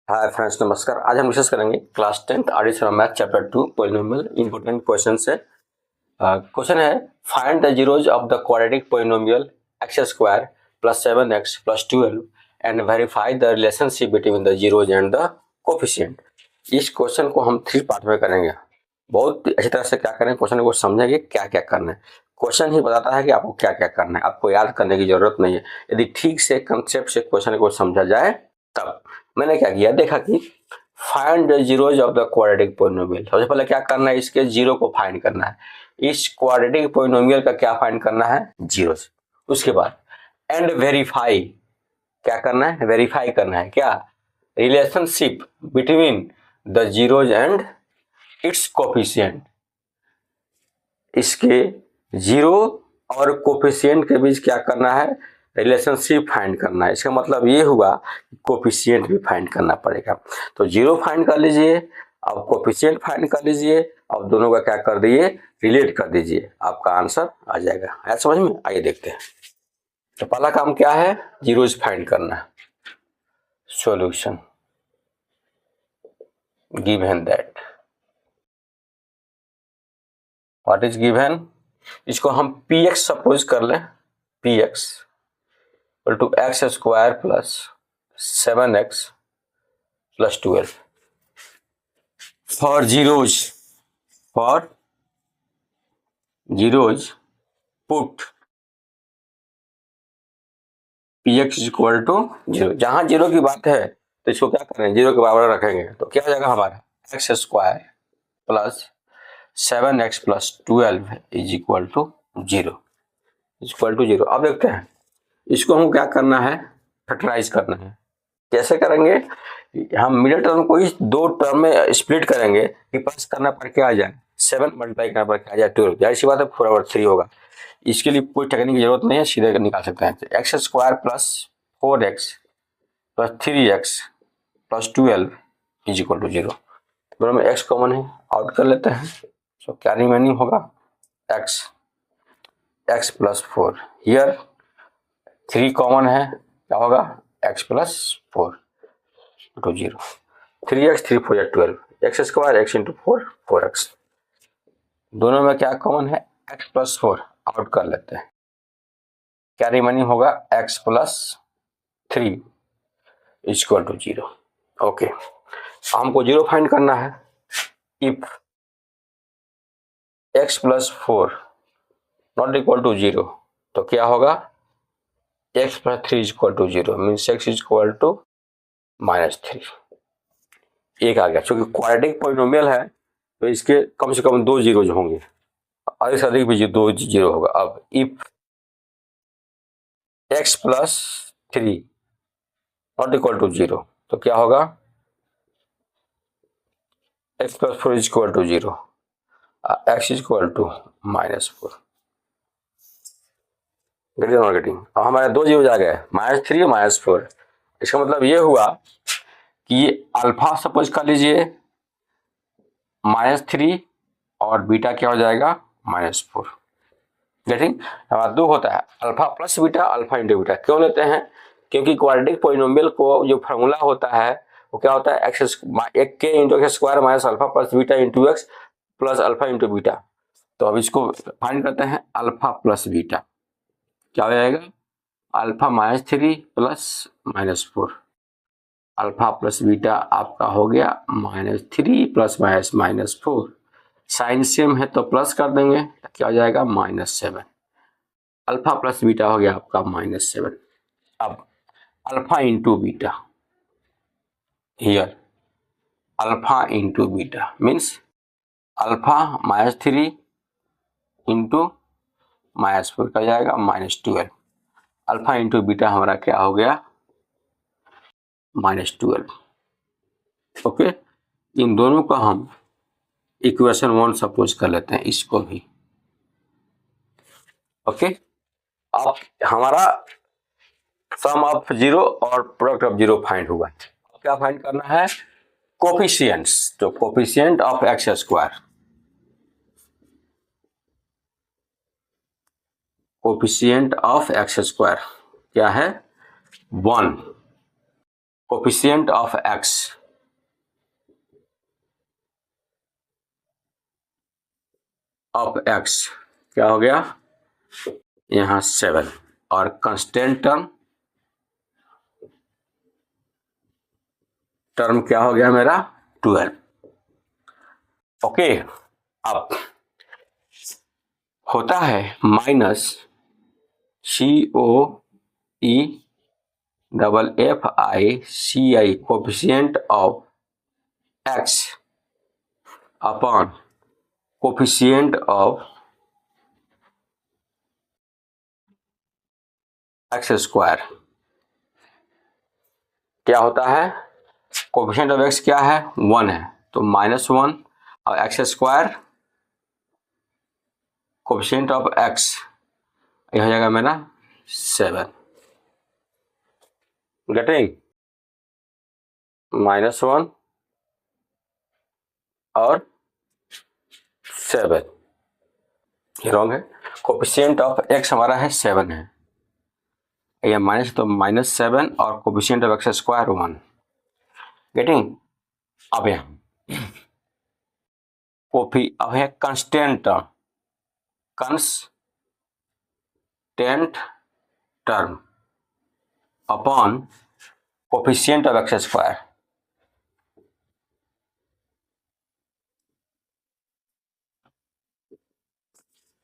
Hi friends, नमस्कार। आज हम डिस्कस करेंगे class 10th edition of math chapter 2 polynomial. Important question है। क्वेश्चन है find the zeros of the quadratic polynomial x square plus 7x plus 12 and verify the relationship between the zeros and the coefficient. इस question को हम 3 part में करेंगे। बहुत अच्छी तरह से क्या करें, क्वेश्चन को समझेंगे क्या क्या करना है। क्वेश्चन ही बताता है कि आपको क्या क्या करना है, आपको याद करने की जरूरत नहीं है। यदि ठीक से कंसेप्ट से क्वेश्चन को समझा जाए तब। मैंने क्या किया, देखा कि find the zeros of the quadratic polynomial. सबसे पहले क्या करना है, इसके जीरो को फाइंड करना है। इस क्वाड्रेटिक पॉलिनोमियल का क्या फाइंड करना है, जीरोज। उसके बाद एंड वेरीफाई, क्या करना है, वेरीफाई करना है क्या, relationship between the zeros and it's coefficient. इसके जीरो और कोफिशिएंट के बीच क्या करना है, रिलेशनशिप फाइंड करना है। इसका मतलब ये हुआ कोफिशिएंट भी फाइंड करना पड़ेगा। तो जीरो फाइंड कर लीजिए, अब कोफिशिएंट फाइंड कर लीजिए, अब दोनों का क्या कर दिए, रिलेट कर दीजिए, आपका आंसर आ जाएगा। है समझ में? आइए देखते हैं। तो पहला काम क्या है, जीरोज फाइंड करना। Solution given that, what is given, इसको हम px सपोज कर लें। px equal to x square plus 7x plus 12 for zeros, for zeros put px equal to zero. जहां जीरो की बात है तो इसको क्या करें, जीरो के बराबर रखेंगे। तो क्या हो जाएगा हमारा, x square plus 7x plus 12 is equal to zero, equal to zero. अब देखते हैं इसको हम क्या करना है, फैक्टराइज करना है। कैसे करेंगे, हम मिडिल टर्म को इस दो टर्म में स्प्लिट करेंगे कि प्लस करना पर क्या आ जाए, 7 मल्टीप्लाई करना पर क्या आ जाए 12। जाहिर सी बात है 4/3 होगा। इसके लिए कोई टेक्निक की जरूरत नहीं है, सीधे निकाल सकते हैं। X square plus 4x plus 3x plus 12 is equal to zero. दोनों में x कॉमन है, आउट कर लेते हैं। सो क्या रिमेनिंग होगा, x प्लस 4, हियर 3 कॉमन है, क्या होगा, x plus 4 to zero. 3x 3 4 12, x square x into 4 4x। दोनों में क्या कॉमन है, x प्लस 4, आउट कर लेते हैं। क्या रिमेनिंग होगा, x plus 3 equal to zero. Okay, हमको जीरो फाइंड करना है। If x plus 4 not equal to zero, तो क्या होगा, x plus 3 equal to zero means x equal to -3। एक आ गया, चूंकि क्वाड्रेटिक पॉलिनोमियल है तो इसके कम से कम 2 जीरोज होंगे, अधिक से अधिक भी 2 जीरो होगा। अब if x plus 3 not equal to zero, तो क्या होगा, x plus 4 is equal to zero, x is equal to -4। Getting. अब हमारे 2 जीरो आ गए, -3 और -4। इसका मतलब ये हुआ कि अल्फा सपोज कर लीजिए -3 और बीटा क्या हो जाएगा, -4। गेटिंग। हमारा 2 होता है alpha plus beta, alpha into beta. क्यों लेते हैं, क्योंकि क्वाड्रेटिक पॉलिनोमियल को जो फार्मूला होता है वो क्या होता है, एक्स एक के into x square minus alpha plus beta into x plus alpha into beta. तो अब इसको फाइंड करते हैं, अल्फा प्लस बीटा क्या हो जाएगा, alpha -3 plus -4। Alpha plus beta आपका हो गया -3 प्लस -4। साइन सेम है तो प्लस कर देंगे, क्या हो जाएगा, -7। अल्फा प्लस बीटा हो गया आपका -7। अब alpha into beta, here alpha into beta means alpha -3 into -4 का जाएगा -12। अल्फा इंटू बीटा हमारा क्या हो गया, -12। ओके, इन दोनों का हम इक्वेशन 1 सपोज कर लेते हैं, इसको भी। ओके, अब हमारा सम ऑफ जीरो और प्रोडक्ट ऑफ जीरो फाइंड हुआ। क्या फाइंड करना है, कोफिशिएंट्स। तो coefficient of x square, coefficient of x square क्या है, 1। कोफिशिएंट ऑफ एक्स क्या हो गया यहाँ 7 और कांस्टेंट टर्म क्या हो गया मेरा 12। ओके, अब होता है minus COEFFICI coefficient of x upon coefficient of x square. क्या होता है, कोफिशिएंट ऑफ एक्स क्या है 1 है, तो -1 और x square coefficient of x यह हो जाएगा मेरा 7। गेटिंग -1 और 7, ये रॉन्ग है। कोफिशिएंट ऑफ एक्स हमारा है 7 है, ये माइनस तो -7 और coefficient of x square 1। Getting, अब यहाँ अब है constant term upon coefficient of x square.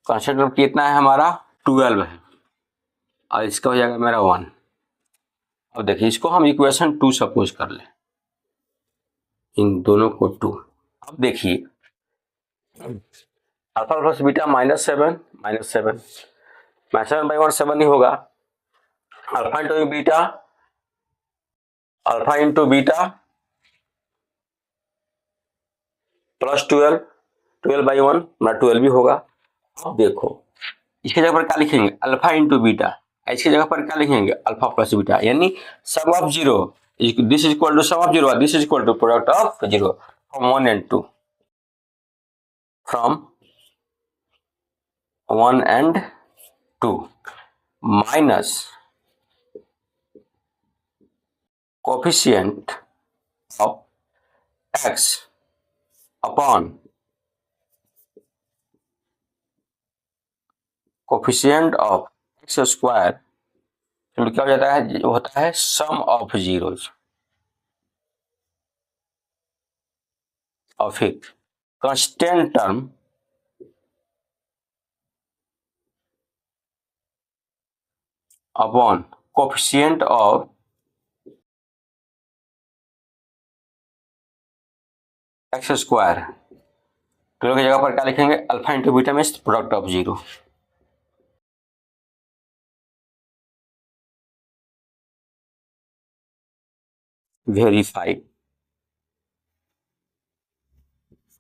Constant term कितना है हमारा 12 है और इसका हो जाएगा मेरा 1। अब देखिए इसको हम इक्वेशन 2 सपोज कर ले, इन दोनों को 2। अब देखिए अल्फा प्लस बीटा -7 -7 7 ही होगा। अल्फा इंटू बीटा प्लस 12/1 मतलब 12 भी होगा। अब देखो इसकी जगह पर क्या लिखेंगे अल्फा इंटू बीटा, इसकी जगह पर क्या लिखेंगे अल्फा प्लस बीटा, यानी sum of 0 this is equal to sum of 0 this is equal to product of 0 from 1 and 2 from 1 and 2 minus coefficient of x upon coefficient of x square, क्या हो जाता है, होता है सम ऑफ जीरोज। और फिर constant term upon coefficient of x square, तो की जगह पर क्या लिखेंगे अल्फा इंटू बीटा में प्रोडक्ट ऑफ 0। वेरीफाइड।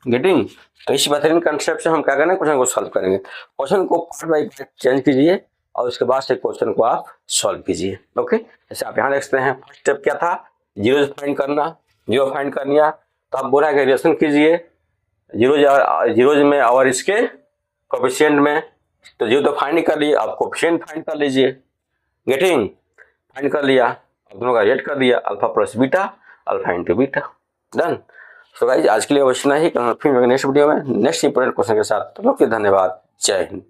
गेटिंग, तो इस बेहतरीन कंसेप्ट से हम क्या करेंगे क्वेश्चन को सॉल्व करेंगे। क्वेश्चन को पार्ट बाय पार्ट चेंज कीजिए और उसके बाद से क्वेश्चन को आप सॉल्व कीजिए। ओके, जैसे आप यहाँ देखते हैं फर्स्ट स्टेप क्या था, जीरो फाइंड करना, जीरो फाइंड कर लिया तो आप बोला कि रिलेशन कीजिए जीरोज में और इसके कोफिशिएंट में, तो जीरो तो फाइंड कर लिए, आप कोफिशिएंट फाइंड कर लीजिए। गेटिंग, फाइंड कर लिया, दोनों का रेट कर दिया alpha plus beta, alpha into beta, done. तो गाइस आज के लिए बस इतना ही, फिर नेक्स्ट वीडियो में नेक्स्ट इंपोर्टेंट क्वेश्चन के साथ। तो ओके, धन्यवाद, जय हिंद।